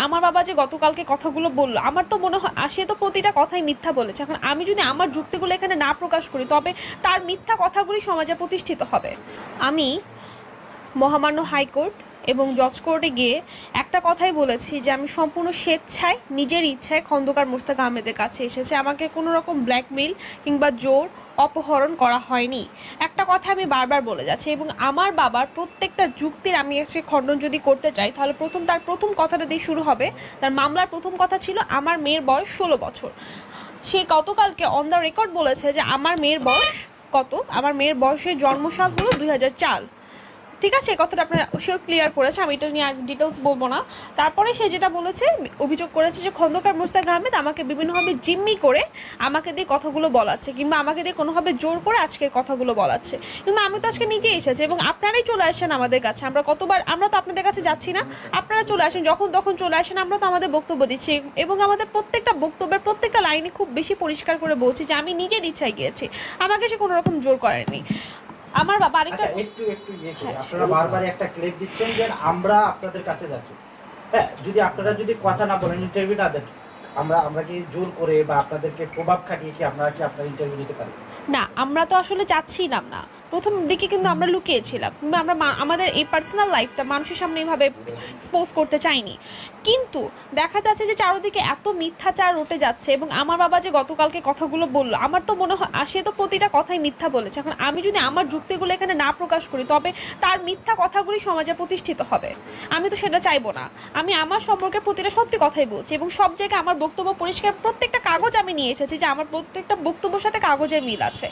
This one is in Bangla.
আমার বাবা যে গতকালকে কথাগুলো বললো, আমার তো মনে হয় সে তো প্রতিটা কথাই মিথ্যা বলেছে। এখন আমি যদি আমার যুক্তিগুলো এখানে না প্রকাশ করি, তবে তার মিথ্যা কথাগুলি সমাজে প্রতিষ্ঠিত হবে। আমি মহামান্য হাইকোর্ট এবং জজ কোর্টে গিয়ে একটা কথাই বলেছি যে আমি সম্পূর্ণ স্বেচ্ছায় নিজের ইচ্ছায় খন্দকার মোশতাক আহমেদের কাছে এসেছে। আমাকে কোনো রকম ব্ল্যাকমেইল কিংবা জোর অপহরণ করা হয়নি। একটা কথা আমি বারবার বলে যাচ্ছি, এবং আমার বাবার প্রত্যেকটা যুক্তির আমি আজকে খণ্ডন যদি করতে চাই, তাহলে তার প্রথম কথাটা দিয়ে শুরু হবে। তার মামলার প্রথম কথা ছিল আমার মেয়ের বয়স 16 বছর। সে গতকালকে অন দ্য রেকর্ড বলেছে যে আমার মেয়ের বয়স কত, আমার মেয়ের বয়সের জন্মসাল হলো 2004। ঠিক আছে, এই কথাটা আপনার সেও ক্লিয়ার করেছে, আমি এটা নিয়ে আর ডিটেলস বলবো না। তারপরে সে যেটা বলেছে, অভিযোগ করেছে যে খন্দকার মোশতাক আহমেদ আমাকে বিভিন্নভাবে জিম্মি করে আমাকে দিয়ে কথাগুলো বলাচ্ছে, কিংবা আমাকে দিয়ে কোনোভাবে জোর করে আজকের কথাগুলো বলাচ্ছে। কিন্তু আমি তো আজকে নিজে এসেছি, এবং আপনারাই চলে আসেন আমাদের কাছে। আমরা তো আপনাদের কাছে যাচ্ছি না, আপনারা চলে আসেন, যখন তখন চলে আসেন। আমরা তো আমাদের বক্তব্য দিচ্ছি, এবং আমাদের প্রত্যেকটা বক্তব্যের প্রত্যেকটা লাইনে খুব বেশি পরিষ্কার করে বলছি যে আমি নিজের ইচ্ছায় গিয়েছি, আমাকে সে কোনো রকম জোর করেনি। আমার বাবা আরেকটা একটু আপনারা বারবার একটা ক্লিপ দিচ্ছেন যে আমরা আপনাদের কাছে যাচ্ছি। হ্যাঁ, আপনারা যদি কথা না বলেন, ইন্টারভিউ না দেন, আমরা কি জোর করে বা আপনাদেরকে প্রভাব খাটিয়ে কি আপনারা কি আপনার ইন্টারভিউ নিতে পারি? না, আমরা তো আসলে চাচ্ছিলাম না। প্রথম দিকে কিন্তু আমরা লুকিয়েছিলাম, কিংবা আমরা আমাদের এই পার্সোনাল লাইফটা মানুষের সামনে এইভাবে এক্সপোজ করতে চাইনি। কিন্তু দেখা যাচ্ছে যে চারদিকে এত মিথ্যাচার উঠে যাচ্ছে, এবং আমার বাবা যে গতকালকে কথাগুলো বললো, আমার তো মনে হয় সে তো প্রতিটা কথাই মিথ্যা বলেছে। এখন আমি যদি আমার যুক্তিগুলো এখানে না প্রকাশ করি, তবে তার মিথ্যা কথাগুলি সমাজে প্রতিষ্ঠিত হবে। আমি তো সেটা চাইবো না। আমি আমার সম্পর্কে প্রতিটা সত্যি কথাই বলছি, এবং সব জায়গায় আমার বক্তব্য পরিষ্কার। প্রত্যেকটা কাগজ আমি নিয়ে এসেছি যে আমার প্রত্যেকটা বক্তব্যের সাথে কাগজের মিল আছে।